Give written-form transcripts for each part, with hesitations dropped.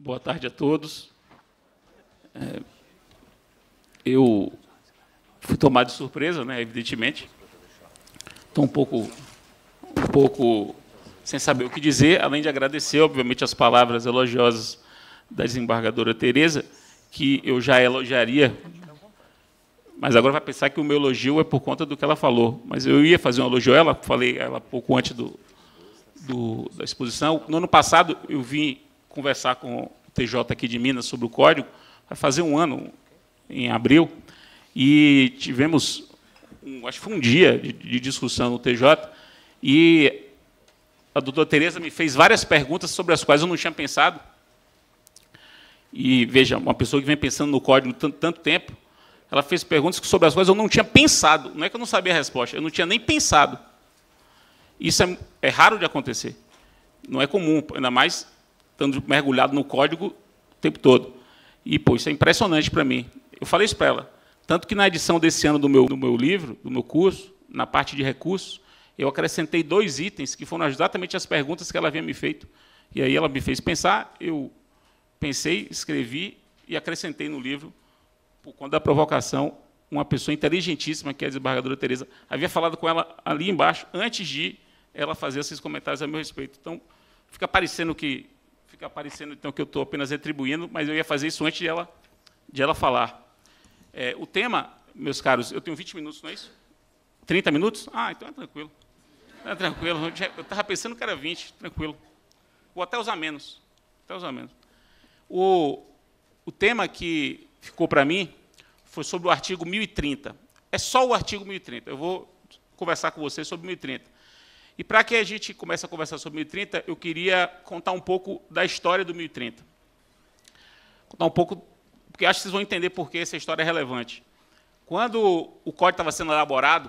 Boa tarde a todos. Eu fui tomado de surpresa, né, evidentemente. Estou um pouco sem saber o que dizer, além de agradecer, obviamente, as palavras elogiosas da desembargadora Tereza, que eu já elogiaria, mas agora vai pensar que o meu elogio é por conta do que ela falou. Mas eu ia fazer um elogio a ela, falei ela pouco antes da exposição. No ano passado, eu vim conversar com o TJ aqui de Minas sobre o Código, vai fazer um ano, em abril, e tivemos, acho que foi um dia de discussão no TJ, e a doutora Tereza me fez várias perguntas sobre as quais eu não tinha pensado. E, veja, uma pessoa que vem pensando no Código tanto tempo, ela fez perguntas sobre as quais eu não tinha pensado. Não é que eu não sabia a resposta, eu não tinha nem pensado. Isso é raro de acontecer. Não é comum, ainda mais estando mergulhado no Código o tempo todo. E, pô, isso é impressionante para mim. Eu falei isso para ela. Tanto que, na edição desse ano do meu livro, do meu curso, na parte de recursos, eu acrescentei 2 itens que foram exatamente as perguntas que ela havia me feito. E aí ela me fez pensar, eu pensei, escrevi e acrescentei no livro, por conta da provocação, uma pessoa inteligentíssima, que é a desembargadora Tereza. Havia falado com ela ali embaixo, antes de ela fazer esses comentários a meu respeito. Então, fica parecendo então, que eu estou apenas retribuindo, mas eu ia fazer isso antes de ela falar. O tema, meus caros, eu tenho 20 minutos, não é isso? 30 minutos? Ah, então é tranquilo. É tranquilo. Eu estava pensando que era 20, tranquilo. Vou até usar menos. O tema que ficou para mim foi sobre o artigo 1030. É só o artigo 1030. Eu vou conversar com vocês sobre 1030. E, para que a gente comece a conversar sobre 1030, eu queria contar um pouco da história do 1030. Contar um pouco, porque acho que vocês vão entender por que essa história é relevante. Quando o Código estava sendo elaborado,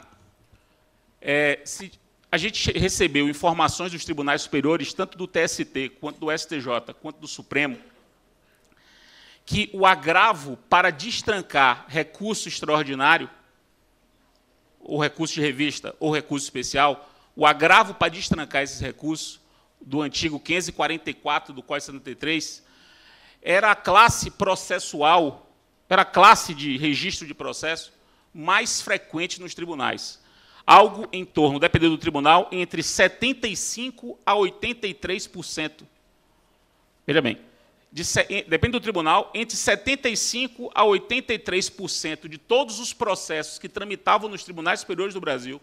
a gente recebeu informações dos tribunais superiores, tanto do TST, quanto do STJ, quanto do Supremo, que o agravo para destrancar recurso extraordinário, ou recurso de revista, ou recurso especial, o agravo para destrancar esses recursos, do antigo 544 do Código 73, era a classe processual, era a classe de registro de processo mais frequente nos tribunais. Algo em torno, dependendo do tribunal, entre 75% a 83%. Veja bem, depende do tribunal, entre 75% a 83% de todos os processos que tramitavam nos tribunais superiores do Brasil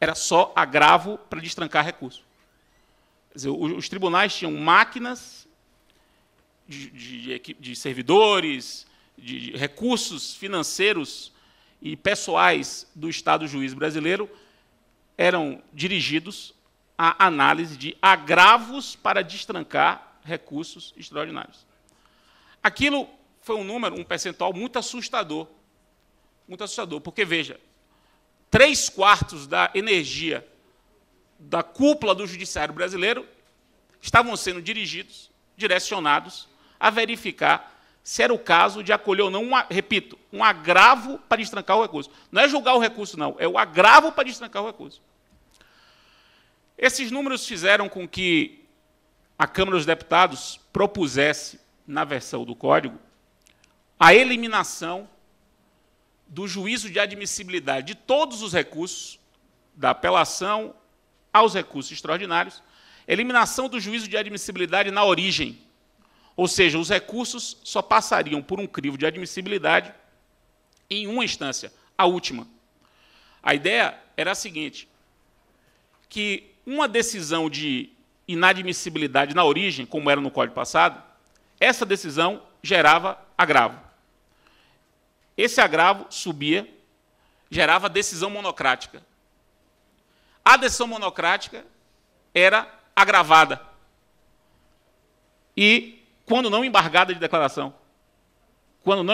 era só agravo para destrancar recurso. Quer dizer, os tribunais tinham máquinas de servidores, de recursos financeiros e pessoais do Estado juiz brasileiro eram dirigidos à análise de agravos para destrancar recursos extraordinários. Aquilo foi um percentual muito assustador, porque, veja, 3/4 da energia da cúpula do judiciário brasileiro estavam sendo direcionados a verificar se era o caso de acolher ou não, repito, um agravo para destrancar o recurso. Não é julgar o recurso, não, é o agravo para destrancar o recurso. Esses números fizeram com que a Câmara dos Deputados propusesse, na versão do Código, a eliminação do juízo de admissibilidade de todos os recursos, da apelação aos recursos extraordinários, eliminação do juízo de admissibilidade na origem, ou seja, os recursos só passariam por um crivo de admissibilidade em uma instância, a última. A ideia era a seguinte, que uma decisão de inadmissibilidade na origem, como era no Código passado, essa decisão gerava agravo. Esse agravo subia, gerava decisão monocrática. A decisão monocrática era agravada. E quando não embargada de declaração. Ou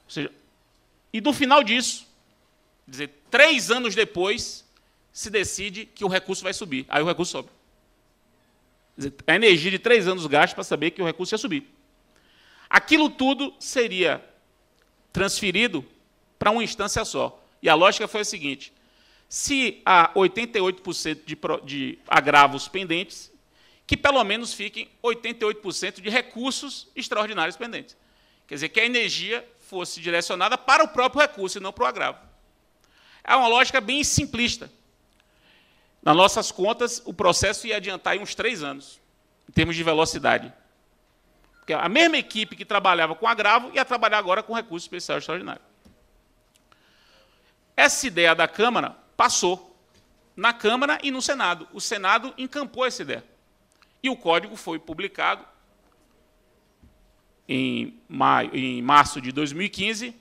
seja, e no final disso, quer dizer, 3 anos depois, se decide que o recurso vai subir. Aí o recurso sobe. Quer dizer, a energia de 3 anos gasta para saber que o recurso ia subir. Aquilo tudo seria transferido para uma instância só. E a lógica foi a seguinte, se há 88% de agravos pendentes, que pelo menos fiquem 88% de recursos extraordinários pendentes. Quer dizer, que a energia fosse direcionada para o próprio recurso e não para o agravo. É uma lógica bem simplista. Nas nossas contas, o processo ia adiantar aí uns 3 anos, em termos de velocidade. Porque a mesma equipe que trabalhava com agravo ia trabalhar agora com recurso especial extraordinário. Essa ideia da Câmara passou na Câmara e no Senado. O Senado encampou essa ideia. E o código foi publicado em março de 2015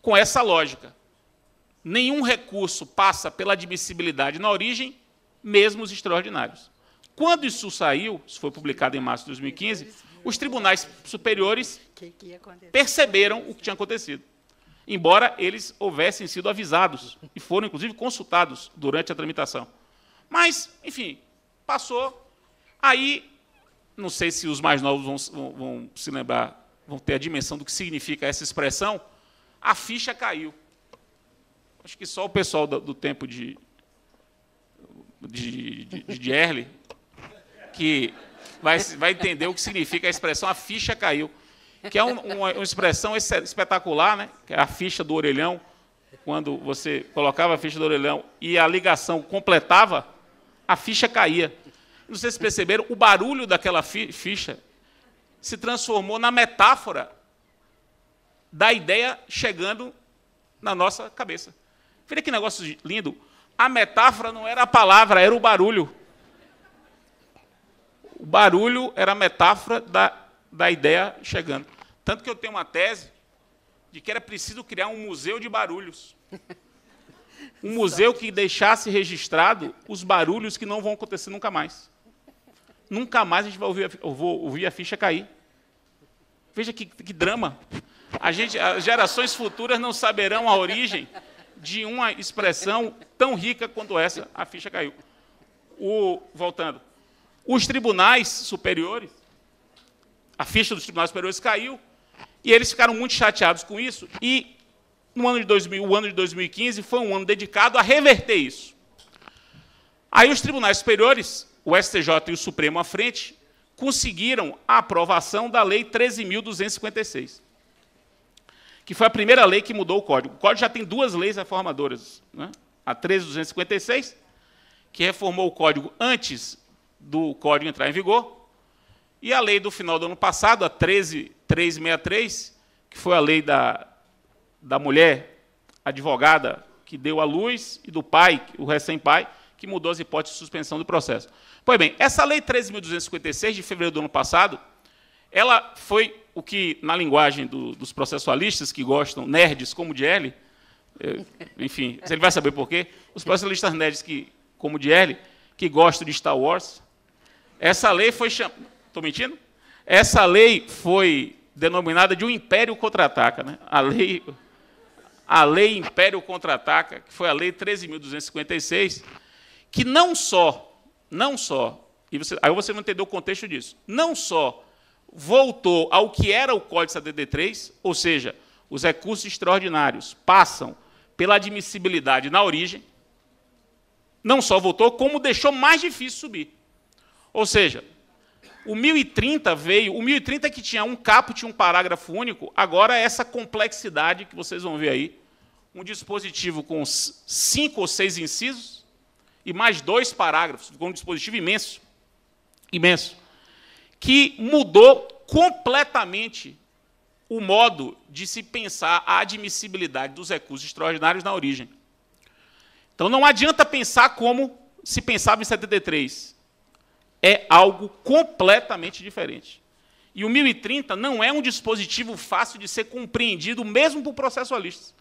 com essa lógica. Nenhum recurso passa pela admissibilidade na origem, mesmo os extraordinários. Quando isso saiu, isso foi publicado em março de 2015, os tribunais superiores perceberam o que tinha acontecido, embora eles houvessem sido avisados e foram, inclusive, consultados durante a tramitação. Mas, enfim, passou. Aí, não sei se os mais novos vão se lembrar, vão ter a dimensão do que significa essa expressão, a ficha caiu. Acho que só o pessoal do tempo de Early que vai entender o que significa a expressão a ficha caiu, que é uma expressão espetacular, né? Que é a ficha do orelhão. Quando você colocava a ficha do orelhão e a ligação completava, a ficha caía. Não sei se perceberam, o barulho daquela ficha se transformou na metáfora da ideia chegando na nossa cabeça. Veja que negócio lindo. A metáfora não era a palavra, era o barulho. O barulho era a metáfora da ideia chegando. Tanto que eu tenho uma tese de que era preciso criar um museu de barulhos. Um museu que deixasse registrado os barulhos que não vão acontecer nunca mais. Nunca mais a gente vai ouvir a ficha cair. Veja que drama. As gerações futuras não saberão a origem de uma expressão tão rica quanto essa, a ficha caiu. Voltando. Os tribunais superiores, a ficha dos tribunais superiores caiu, e eles ficaram muito chateados com isso, e o ano de 2015 foi um ano dedicado a reverter isso. Aí os tribunais superiores, o STJ e o Supremo à frente, conseguiram a aprovação da Lei 13.256, que foi a primeira lei que mudou o Código. O Código já tem 2 leis reformadoras, né? A 13.256, que reformou o Código antes do Código entrar em vigor, e a lei do final do ano passado, a 13.363, que foi a lei da mulher advogada que deu à luz, e do pai, o recém-pai, que mudou as hipóteses de suspensão do processo. Pois bem, essa lei 13.256, de fevereiro do ano passado, ela foi o que, na linguagem dos processualistas, que gostam, nerds como o Dierle, enfim, ele vai saber por quê, os processualistas nerds como o Dierle, que gostam de Star Wars, essa lei foi chamada... Estou mentindo? Essa lei foi denominada de um Império Contra-Ataca, né? A lei Império Contra-Ataca, que foi a lei 13.256, que não só, aí você não entendeu o contexto disso, não só voltou ao que era o Código 73, ou seja, os recursos extraordinários passam pela admissibilidade na origem, não só voltou, como deixou mais difícil subir. Ou seja, o 1030 veio, o 1030 que tinha um caput, tinha um parágrafo único, agora é essa complexidade que vocês vão ver aí, um dispositivo com 5 ou 6 incisos e mais 2 parágrafos, com um dispositivo imenso, que mudou completamente o modo de se pensar a admissibilidade dos recursos extraordinários na origem. Então, não adianta pensar como se pensava em 73. É algo completamente diferente. E o 1030 não é um dispositivo fácil de ser compreendido, mesmo por processualistas.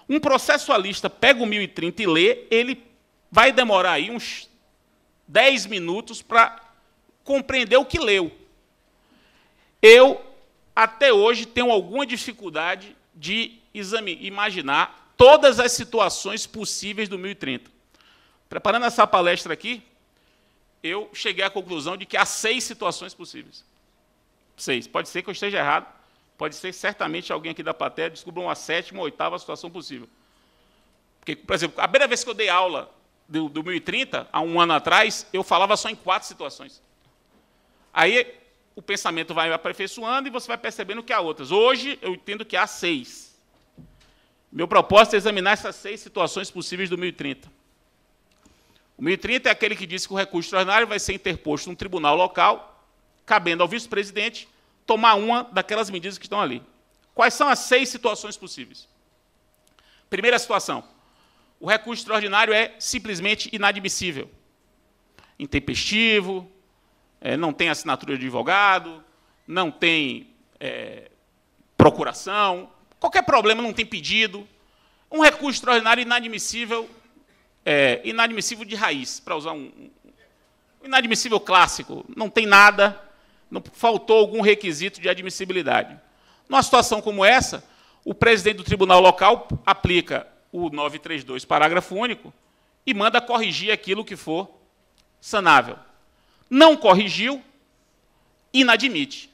Um processualista pega o 1030 e lê, ele vai demorar aí uns 10 minutos para compreender o que leu. Eu, até hoje, tenho alguma dificuldade de imaginar todas as situações possíveis do 1030. Preparando essa palestra aqui, eu cheguei à conclusão de que há 6 situações possíveis. 6. Pode ser que eu esteja errado, pode ser certamente alguém aqui da plateia descubra uma 7ª ou 8ª situação possível. Porque, por exemplo, a primeira vez que eu dei aula do 1030, há um ano atrás, eu falava só em 4 situações. Aí o pensamento vai aperfeiçoando e você vai percebendo que há outras. Hoje, eu entendo que há 6. Meu propósito é examinar essas 6 situações possíveis do 1030. O 1030 é aquele que diz que o recurso extraordinário vai ser interposto num tribunal local, cabendo ao vice-presidente tomar uma daquelas medidas que estão ali. Quais são as 6 situações possíveis? Primeira situação. O recurso extraordinário é simplesmente inadmissível. Intempestivo, não tem assinatura de advogado, não tem procuração, qualquer problema, não tem pedido. Um recurso extraordinário inadmissível, inadmissível de raiz, para usar um inadmissível clássico, não tem nada, não faltou algum requisito de admissibilidade. Numa situação como essa, o presidente do tribunal local aplica o 932, parágrafo único, e manda corrigir aquilo que for sanável. Não corrigiu, inadmite.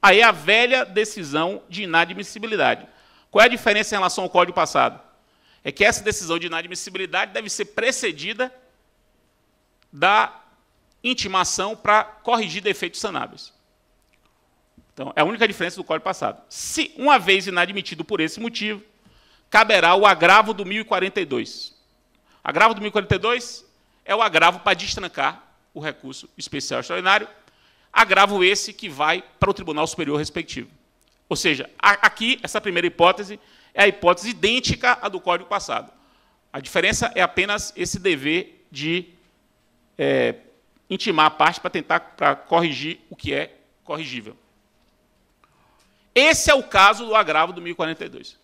Aí é a velha decisão de inadmissibilidade. Qual é a diferença em relação ao Código passado? É que essa decisão de inadmissibilidade deve ser precedida da intimação para corrigir defeitos sanáveis. Então, é a única diferença do Código passado. Se, uma vez inadmitido por esse motivo, caberá o agravo do 1042. O agravo do 1042 é o agravo para destrancar o recurso especial extraordinário, agravo esse que vai para o Tribunal Superior respectivo. Ou seja, aqui, essa primeira hipótese é a hipótese idêntica à do Código passado. A diferença é apenas esse dever de intimar a parte para tentar corrigir o que é corrigível. Esse é o caso do agravo do 1042,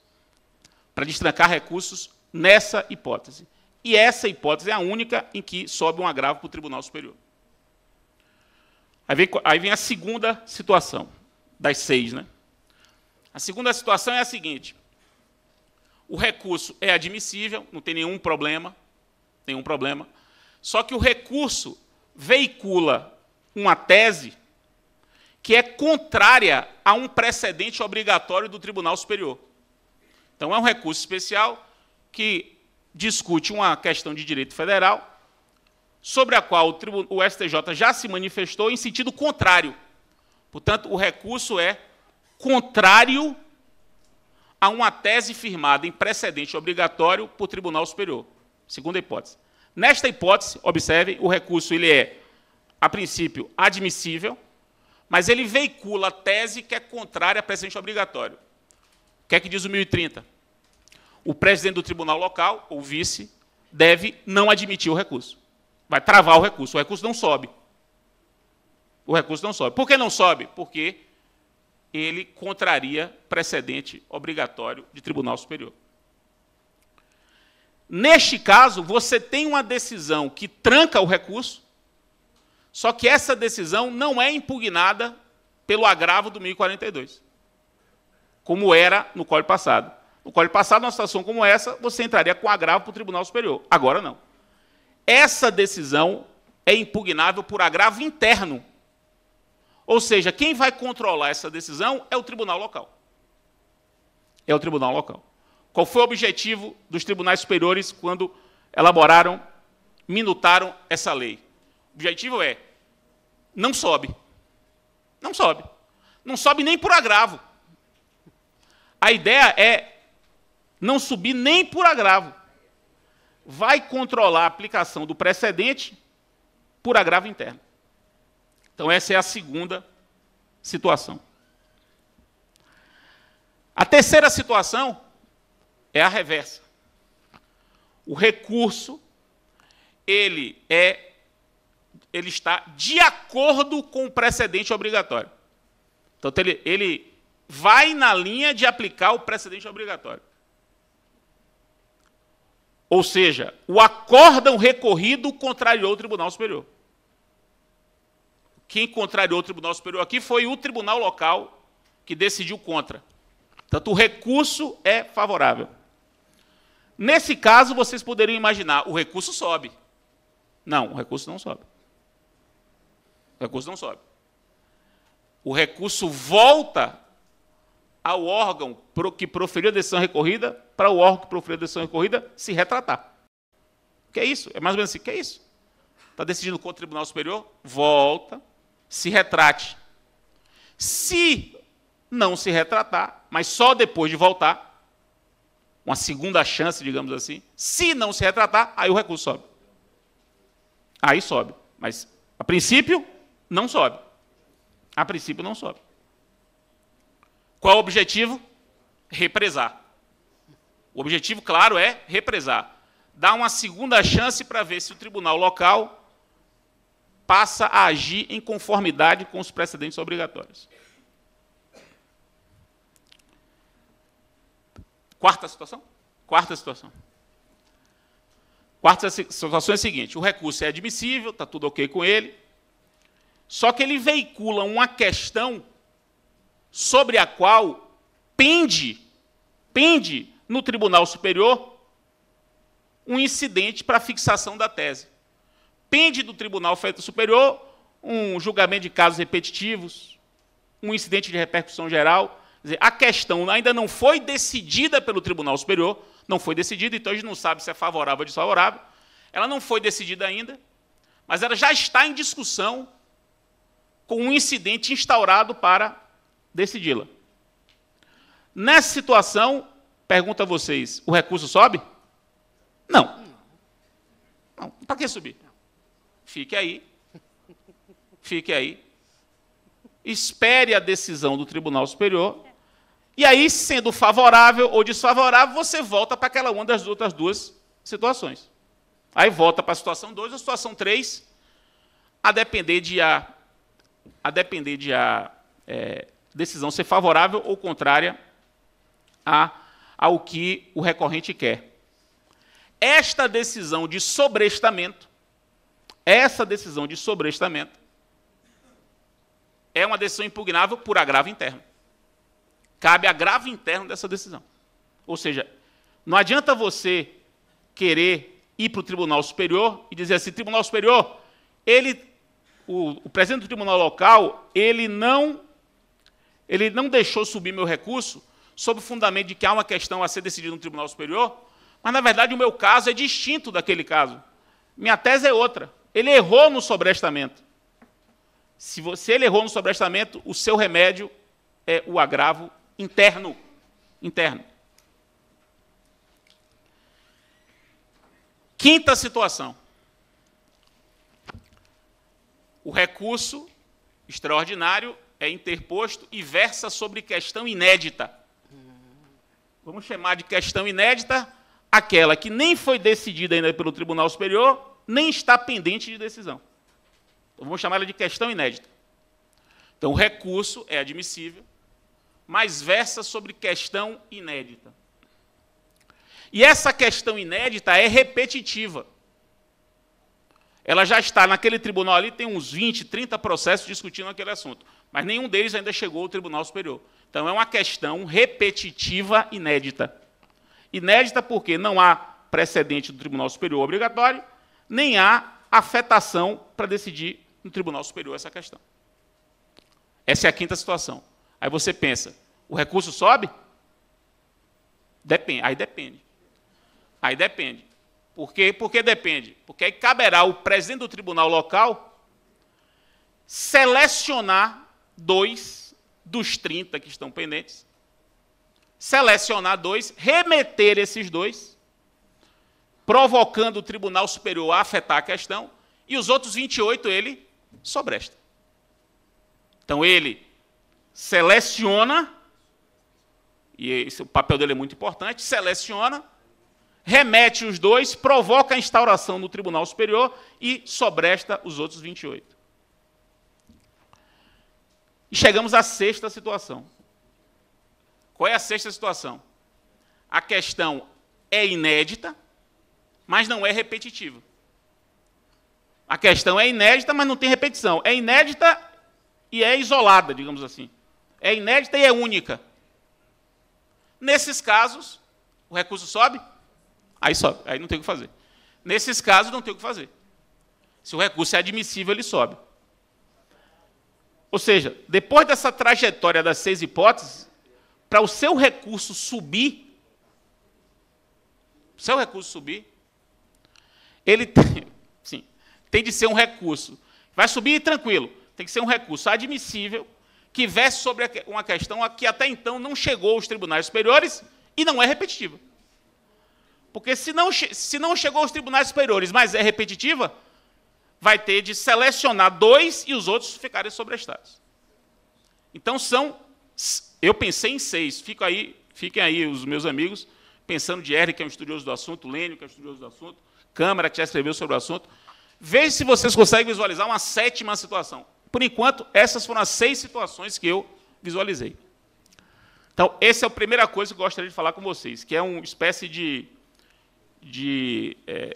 para destrancar recursos nessa hipótese. E essa hipótese é a única em que sobe um agravo para o Tribunal Superior. Aí vem a segunda situação, das 6. Né? A segunda situação é a seguinte. O recurso é admissível, não tem nenhum problema, só que o recurso veicula uma tese que é contrária a um precedente obrigatório do Tribunal Superior. Então, é um recurso especial que discute uma questão de direito federal, sobre a qual o STJ já se manifestou em sentido contrário. Portanto, o recurso é contrário a uma tese firmada em precedente obrigatório por Tribunal Superior. Segunda hipótese. Nesta hipótese, observem, o recurso ele é, a princípio, admissível, mas ele veicula a tese que é contrária a precedente obrigatório. O que é que diz o 1030? O presidente do tribunal local, ou vice, deve não admitir o recurso. Vai travar o recurso não sobe. O recurso não sobe. Por que não sobe? Porque ele contraria precedente obrigatório de Tribunal Superior. Neste caso, você tem uma decisão que tranca o recurso, só que essa decisão não é impugnada pelo agravo do 1042, como era no Código passado. No Código passado, numa situação como essa, você entraria com agravo para o Tribunal Superior. Agora, não. Essa decisão é impugnável por agravo interno. Ou seja, quem vai controlar essa decisão é o tribunal local. É o tribunal local. Qual foi o objetivo dos tribunais superiores quando elaboraram, minutaram essa lei? O objetivo é, não sobe. Não sobe. Não sobe nem por agravo. A ideia é não subir nem por agravo. Vai controlar a aplicação do precedente por agravo interno. Então, essa é a segunda situação. A terceira situação é a reversa. O recurso, ele está de acordo com o precedente obrigatório. Então, ele vai na linha de aplicar o precedente obrigatório. Ou seja, o acórdão recorrido contrariou o Tribunal Superior. Quem contrariou o Tribunal Superior aqui foi o tribunal local que decidiu contra. Portanto, o recurso é favorável. Nesse caso, vocês poderiam imaginar, o recurso sobe. Não, o recurso não sobe. O recurso não sobe. O recurso volta ao órgão que proferiu a decisão recorrida para o órgão que proferiu a decisão recorrida se retratar. O que é isso? É mais ou menos assim, o que é isso? Está decidindo contra o Tribunal Superior, volta, se retrate. Se não se retratar, mas só depois de voltar, uma segunda chance, digamos assim, se não se retratar, aí o recurso sobe. Aí sobe. Mas, a princípio, não sobe. A princípio, não sobe. Qual é o objetivo? Represar. O objetivo, claro, é represar. Dar uma segunda chance para ver se o tribunal local passa a agir em conformidade com os precedentes obrigatórios. Quarta situação? Quarta situação. Quarta situação é a seguinte: o recurso é admissível, está tudo ok com ele, só que ele veicula uma questão sobre a qual pende no Tribunal Superior um incidente para fixação da tese. Pende do Tribunal Superior um julgamento de casos repetitivos, um incidente de repercussão geral. Quer dizer, a questão ainda não foi decidida pelo Tribunal Superior, não foi decidida, então a gente não sabe se é favorável ou desfavorável. Ela não foi decidida ainda, mas ela já está em discussão com um incidente instaurado para decidi-la. Nessa situação, pergunto a vocês, o recurso sobe? Não. Não. Para que subir? Fique aí. Fique aí. Espere a decisão do Tribunal Superior. E aí, sendo favorável ou desfavorável, você volta para aquela uma das outras duas situações. Aí volta para a situação 2 ou a situação 3, a depender de a decisão ser favorável ou contrária ao que o recorrente quer. Esta decisão de sobrestamento, é uma decisão impugnável por agravo interno. Cabe agravo interno dessa decisão. Ou seja, não adianta você querer ir para o Tribunal Superior e dizer assim: Tribunal Superior, o presidente do Tribunal Local, ele não deixou subir meu recurso sob o fundamento de que há uma questão a ser decidida no Tribunal Superior, mas, na verdade, o meu caso é distinto daquele caso. Minha tese é outra. Ele errou no sobrestamento. Se ele errou no sobrestamento, o seu remédio é o agravo interno. Quinta situação. O recurso extraordinário é interposto e versa sobre questão inédita. Vamos chamar de questão inédita aquela que nem foi decidida ainda pelo Tribunal Superior, nem está pendente de decisão. Então, vamos chamar ela de questão inédita. Então, o recurso é admissível, mas versa sobre questão inédita. E essa questão inédita é repetitiva. Ela já está naquele tribunal ali, tem uns 20, 30 processos discutindo aquele assunto, mas nenhum deles ainda chegou ao Tribunal Superior. Então, é uma questão repetitiva inédita. Inédita porque não há precedente do Tribunal Superior obrigatório, nem há afetação para decidir no Tribunal Superior essa questão. Essa é a quinta situação. Aí você pensa, o recurso sobe? Depende. Aí depende. Por quê? Porque depende. Porque aí caberá ao presidente do tribunal local selecionar 2 dos 30 que estão pendentes, selecionar 2, remeter esses 2, provocando o Tribunal Superior a afetar a questão, e os outros 28 ele sobresta. Então, ele seleciona, e o papel dele é muito importante, seleciona, remete os 2, provoca a instauração no Tribunal Superior e sobresta os outros 28. E chegamos à sexta situação. Qual é a sexta situação? A questão é inédita, mas não é repetitiva. A questão é inédita, mas não tem repetição. É inédita e é isolada, digamos assim. É inédita e é única. Nesses casos, o recurso sobe? Aí sobe, aí não tem o que fazer. Nesses casos, não tem o que fazer. Se o recurso é admissível, ele sobe. Ou seja, depois dessa trajetória das 6 hipóteses, para o seu recurso subir, ele tem de ser um recurso. Vai subir tranquilo. tem que ser um recurso admissível que verse sobre uma questão que até então não chegou aos tribunais superiores e não é repetitiva. Porque se não chegou aos tribunais superiores, mas é repetitiva, vai ter de selecionar 2 e os outros ficarem sobrestados. Então, eu pensei em 6. Fiquem aí os meus amigos, pensando de R, que é um estudioso do assunto, Lênio, que é um estudioso do assunto, Câmara, que já escreveu sobre o assunto. Veja se vocês conseguem visualizar uma 7ª situação. Por enquanto, essas foram as 6 situações que eu visualizei. Então, essa é a primeira coisa que eu gostaria de falar com vocês, que é uma espécie de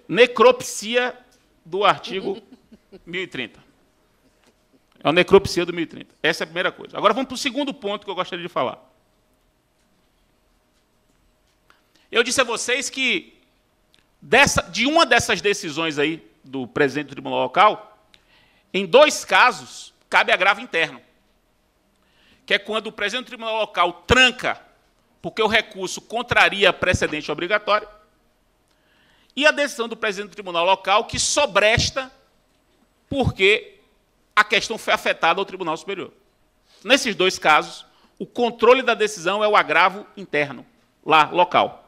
necropsia do artigo 1030. É a necropsia do 1030. Essa é a primeira coisa. Agora vamos para o segundo ponto que eu gostaria de falar. Eu disse a vocês que de uma dessas decisões aí do presidente do Tribunal Local, em 2 casos, cabe agravo interno, que é quando o presidente do Tribunal Local tranca porque o recurso contraria precedente obrigatório, e a decisão do presidente do Tribunal Local que sobresta porque a questão foi afetada ao Tribunal Superior. Nesses 2 casos, o controle da decisão é o agravo interno, lá, local.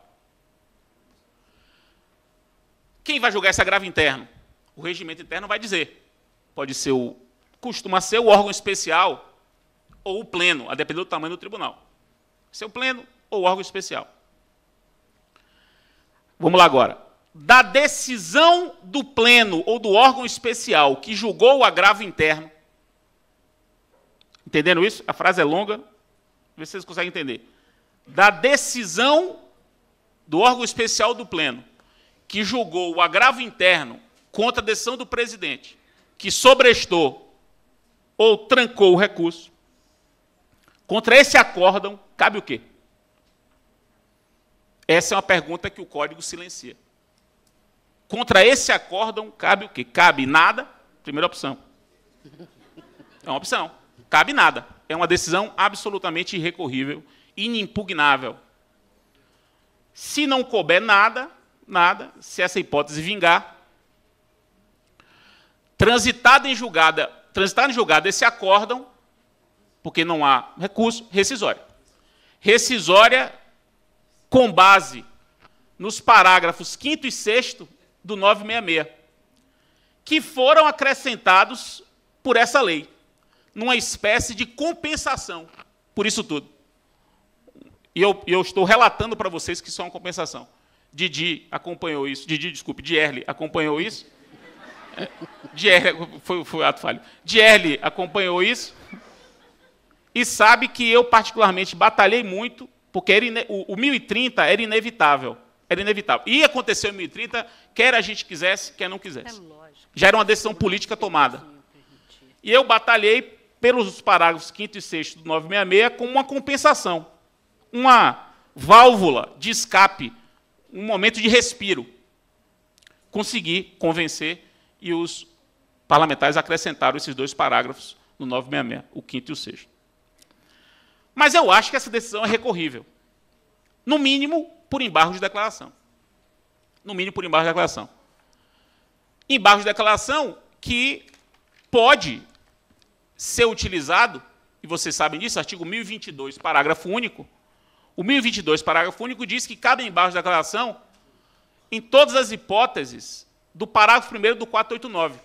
Quem vai julgar esse agravo interno? O regimento interno vai dizer. Costuma ser o órgão especial ou o pleno, a depender do tamanho do tribunal. Ser o pleno ou o órgão especial. Vamos lá agora. Da decisão do pleno ou do órgão especial que julgou o agravo interno. Entenderam isso? A frase é longa. Vê se vocês conseguem entender. Da decisão do órgão especial do pleno que julgou o agravo interno contra a decisão do presidente, que sobrestou ou trancou o recurso, contra esse acórdão, cabe o quê? Essa é uma pergunta que o Código silencia. Contra esse acórdão, cabe o quê? Cabe nada, primeira opção. É uma opção. Cabe nada. É uma decisão absolutamente irrecorrível, inimpugnável. Se não couber nada, se essa hipótese vingar, transitar em julgado esse acórdão, porque não há recurso, rescisória. Rescisória com base nos parágrafos 5º e 6º do 966, que foram acrescentados por essa lei, numa espécie de compensação por isso tudo. E eu estou relatando para vocês que isso é uma compensação. Dierli acompanhou isso. Foi ato falho. Dierli acompanhou isso e sabe que eu, particularmente, batalhei muito, porque o 1030 era inevitável. Era inevitável. Ia acontecer o 1030, quer a gente quisesse, quer não quisesse. Já era uma decisão política tomada. E eu batalhei pelos parágrafos 5º e 6º do 966 como uma compensação, uma válvula de escape, um momento de respiro. Consegui convencer e os parlamentares acrescentaram esses 2 parágrafos no 966, o 5º e o 6º. Mas eu acho que essa decisão é recorrível. No mínimo, por embargo de declaração. No mínimo, por embargo de declaração. Embargo de declaração que pode ser utilizado, e vocês sabem disso, artigo 1022, parágrafo único. O 1022, parágrafo único, diz que cabe embargo de declaração em todas as hipóteses do parágrafo 1º do 489.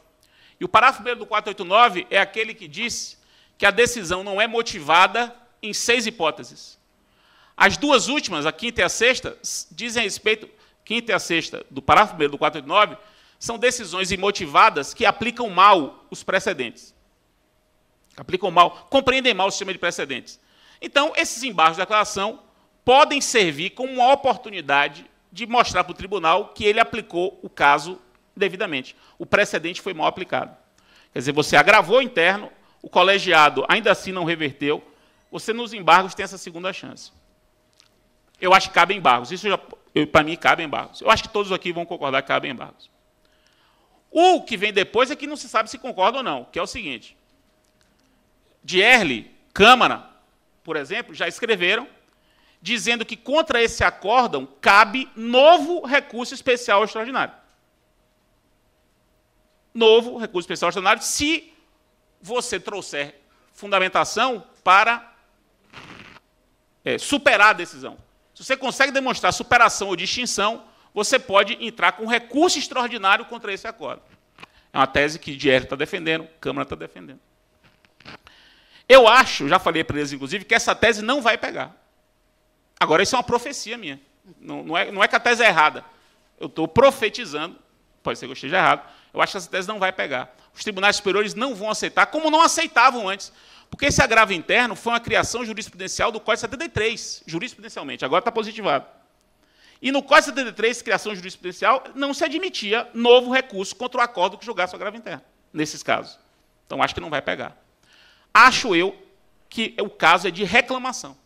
E o parágrafo 1º do 489 é aquele que diz que a decisão não é motivada em 6 hipóteses. As 2 últimas, a 5ª e a 6ª, dizem a respeito, 5ª e a 6ª do parágrafo 1º do 489, são decisões imotivadas que aplicam mal os precedentes. Aplicam mal, compreendem mal o sistema de precedentes. Então, esses embargos de declaração podem servir como uma oportunidade de mostrar para o tribunal que ele aplicou o caso devidamente. O precedente foi mal aplicado. Quer dizer, você agravou o interno, o colegiado ainda assim não reverteu, você nos embargos tem essa segunda chance. Eu acho que cabe embargos. Isso, para mim, cabe embargos. Eu acho que todos aqui vão concordar que cabe embargos. O que vem depois é que não se sabe se concorda ou não, que é o seguinte. Dierli, Câmara, por exemplo, já escreveram dizendo que contra esse acórdão cabe novo recurso especial extraordinário. Novo recurso especial extraordinário se você trouxer fundamentação para superar a decisão. Se você consegue demonstrar superação ou distinção, você pode entrar com recurso extraordinário contra esse acordo. É uma tese que Dierle está defendendo, Câmara está defendendo. Eu acho, já falei para eles, inclusive, que essa tese não vai pegar. Agora, isso é uma profecia minha. Não é que a tese é errada. Eu estou profetizando, pode ser que eu esteja errado, eu acho que essa tese não vai pegar. Os tribunais superiores não vão aceitar, como não aceitavam antes. Porque esse agravo interno foi uma criação jurisprudencial do Código 73, jurisprudencialmente, agora está positivado. E no Código 73, criação jurisprudencial, não se admitia novo recurso contra o acordo que julgasse o agravo interno, nesses casos. Então, acho que não vai pegar. Acho eu que o caso é de reclamação.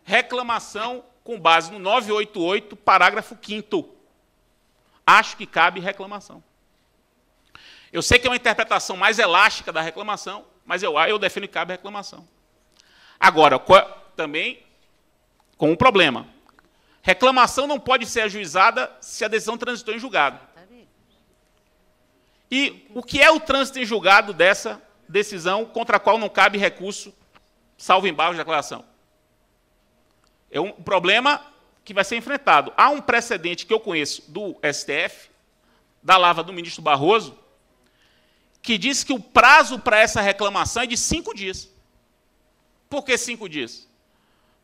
Reclamação com base no 988, parágrafo 5º. Acho que cabe reclamação. Eu sei que é uma interpretação mais elástica da reclamação, mas eu defendo que cabe reclamação. Agora, também com um problema. Reclamação não pode ser ajuizada se a decisão transitou em julgado. E o que é o trânsito em julgado dessa decisão contra a qual não cabe recurso, salvo embargo de declaração? É um problema que vai ser enfrentado. Há um precedente que eu conheço do STF, da lava do ministro Barroso, que diz que o prazo para essa reclamação é de 5 dias. Por que 5 dias?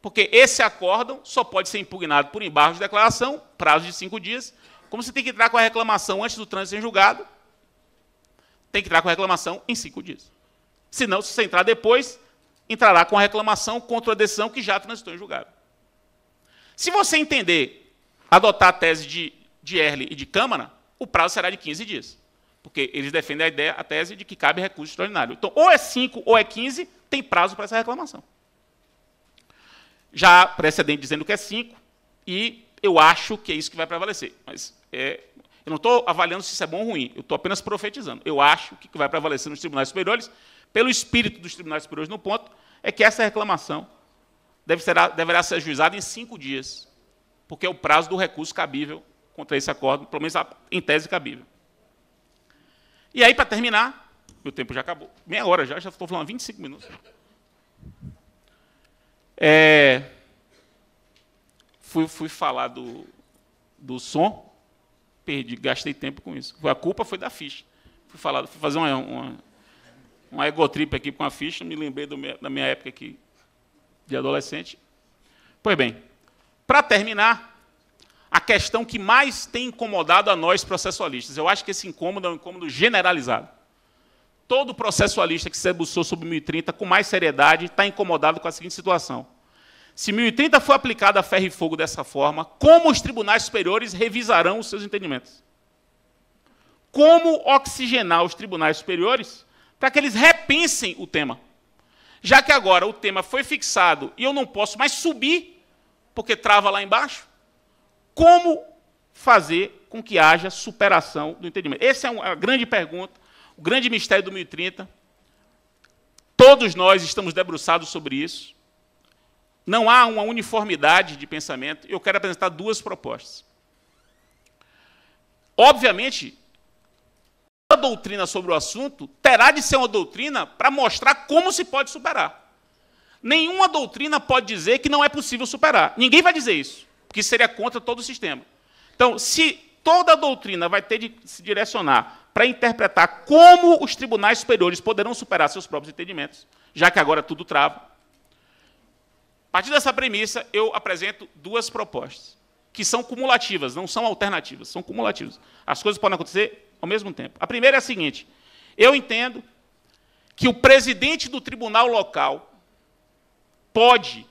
Porque esse acórdão só pode ser impugnado por embargo de declaração, prazo de 5 dias. Como você tem que entrar com a reclamação antes do trânsito em julgado, tem que entrar com a reclamação em 5 dias. Senão, se você entrar depois, entrará com a reclamação contra a decisão que já transitou em julgado. Se você entender, adotar a tese de Dierle e de Câmara, o prazo será de 15 dias. Porque eles defendem a tese de que cabe recurso extraordinário. Então, ou é 5 ou é 15, tem prazo para essa reclamação. Já há precedente dizendo que é 5, e eu acho que é isso que vai prevalecer. Mas eu não estou avaliando se isso é bom ou ruim, eu estou apenas profetizando. Eu acho que o que vai prevalecer nos tribunais superiores, pelo espírito dos tribunais superiores no ponto, é que essa reclamação deverá ser ajuizada em 5 dias, porque é o prazo do recurso cabível contra esse acordo, pelo menos em tese cabível. E aí, para terminar, meu tempo já acabou. Meia hora já estou falando 25 minutos. Fui falar do som, gastei tempo com isso. A culpa foi da ficha. Fui fazer uma egotrip aqui com a ficha, me lembrei da minha época aqui de adolescente. Pois bem, para terminar, a questão que mais tem incomodado a nós processualistas, eu acho que esse incômodo é um incômodo generalizado. Todo processualista que se debruçou sobre 1030 com mais seriedade está incomodado com a seguinte situação. Se 1030 for aplicado a ferro e fogo dessa forma, como os tribunais superiores revisarão os seus entendimentos? Como oxigenar os tribunais superiores para que eles repensem o tema? Já que agora o tema foi fixado e eu não posso mais subir, porque trava lá embaixo, como fazer com que haja superação do entendimento? Essa é a grande pergunta, o grande mistério do 1030. Todos nós estamos debruçados sobre isso. Não há uma uniformidade de pensamento. Eu quero apresentar 2 propostas. Obviamente, a doutrina sobre o assunto terá de ser uma doutrina para mostrar como se pode superar. Nenhuma doutrina pode dizer que não é possível superar. Ninguém vai dizer isso, porque seria contra todo o sistema. Então, se toda a doutrina vai ter de se direcionar para interpretar como os tribunais superiores poderão superar seus próprios entendimentos, já que agora tudo trava, a partir dessa premissa, eu apresento 2 propostas, que são cumulativas, não são alternativas, são cumulativas. As coisas podem acontecer ao mesmo tempo. A primeira é a seguinte: eu entendo que o presidente do tribunal local pode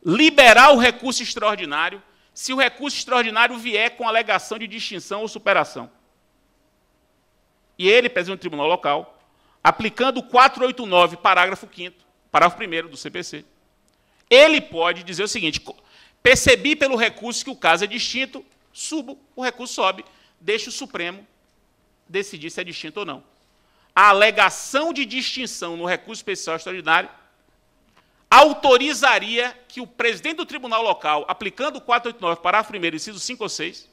liberar o recurso extraordinário se o recurso extraordinário vier com alegação de distinção ou superação. E ele, presidente do tribunal local, aplicando o 489, parágrafo 5º, parágrafo 1º do CPC, ele pode dizer o seguinte: percebi pelo recurso que o caso é distinto, subo, o recurso sobe, deixa o Supremo decidir se é distinto ou não. A alegação de distinção no recurso especial extraordinário autorizaria que o presidente do tribunal local, aplicando o 489, parágrafo 1º, inciso 5 ou 6,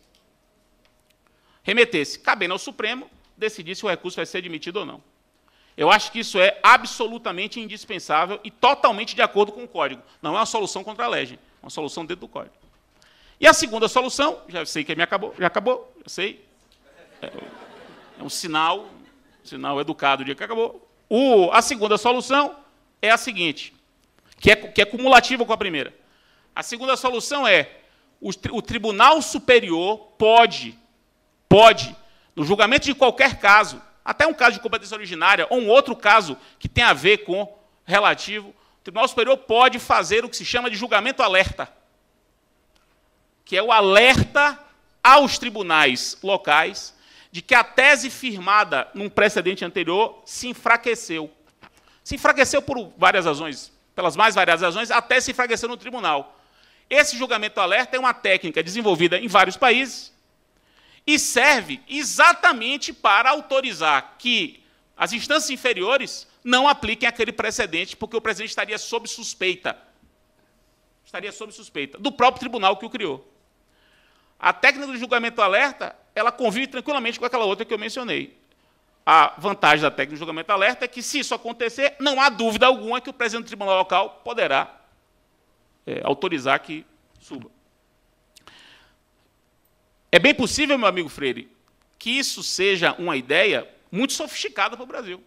remetesse, cabendo ao Supremo, decidir se o recurso vai ser admitido ou não. Eu acho que isso é absolutamente indispensável e totalmente de acordo com o Código. Não é uma solução contra a lei, é uma solução dentro do Código. E a segunda solução, já sei que já acabou, já sei. É um sinal educado de que acabou. A segunda solução é a seguinte, que é cumulativa com a primeira. A segunda solução é o Tribunal Superior pode, no julgamento de qualquer caso, até um caso de competência originária ou um outro caso que tem a ver com relativo, o Tribunal Superior pode fazer o que se chama de julgamento alerta, que é o alerta aos tribunais locais de que a tese firmada num precedente anterior se enfraqueceu. Se enfraqueceu por várias razões, pelas mais variadas razões, até se enfraqueceu no tribunal. Esse julgamento alerta é uma técnica desenvolvida em vários países e serve exatamente para autorizar que as instâncias inferiores não apliquem aquele precedente, porque o precedente estaria sob suspeita. Estaria sob suspeita do próprio tribunal que o criou. A técnica do julgamento alerta, ela convive tranquilamente com aquela outra que eu mencionei. A vantagem da técnica do julgamento alerta é que, se isso acontecer, não há dúvida alguma que o presidente do tribunal local poderá autorizar que suba. É bem possível, meu amigo Freire, que isso seja uma ideia muito sofisticada para o Brasil.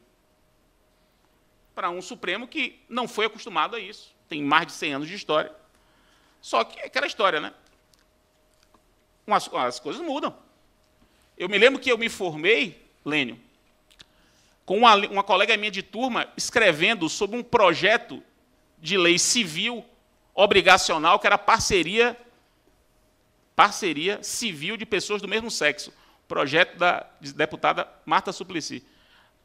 Para um Supremo que não foi acostumado a isso. Tem mais de 100 anos de história. Só que é aquela história, né? As coisas mudam. Eu me lembro que eu me formei, Lênio, com uma colega minha de turma escrevendo sobre um projeto de lei civil obrigacional, que era parceria civil de pessoas do mesmo sexo. Projeto da deputada Marta Suplicy.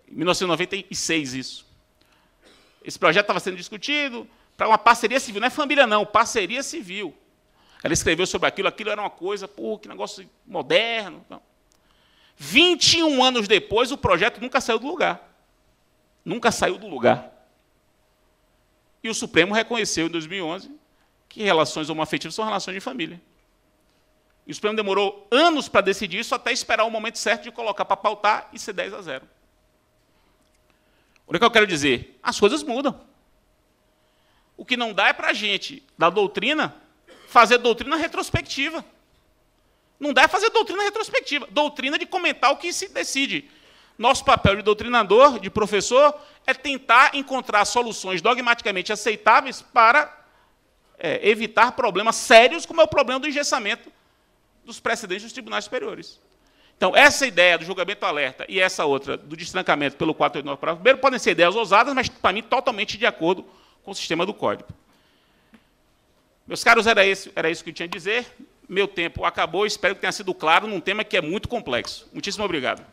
Em 1996, isso. Esse projeto estava sendo discutido para uma parceria civil. Não é família, não, parceria civil. Ela escreveu sobre aquilo era uma coisa, que negócio moderno. Não. 21 anos depois, o projeto nunca saiu do lugar. Nunca saiu do lugar. E o Supremo reconheceu, em 2011, que relações homoafetivas são relações de família. E o Supremo demorou anos para decidir isso, até esperar o momento certo de colocar para pautar e ser 10-0. O que eu quero dizer? As coisas mudam. O que não dá é para a gente, da doutrina, fazer doutrina retrospectiva. Não dá é fazer doutrina retrospectiva. Doutrina de comentar o que se decide. Nosso papel de doutrinador, de professor, é tentar encontrar soluções dogmaticamente aceitáveis para evitar problemas sérios, como é o problema do engessamento dos precedentes dos tribunais superiores. Então, essa ideia do julgamento alerta e essa outra do destrancamento pelo 489 parágrafo 1º podem ser ideias ousadas, mas, para mim, totalmente de acordo com o sistema do Código. Meus caros, era isso que eu tinha a dizer. Meu tempo acabou, espero que tenha sido claro num tema que é muito complexo. Muitíssimo obrigado.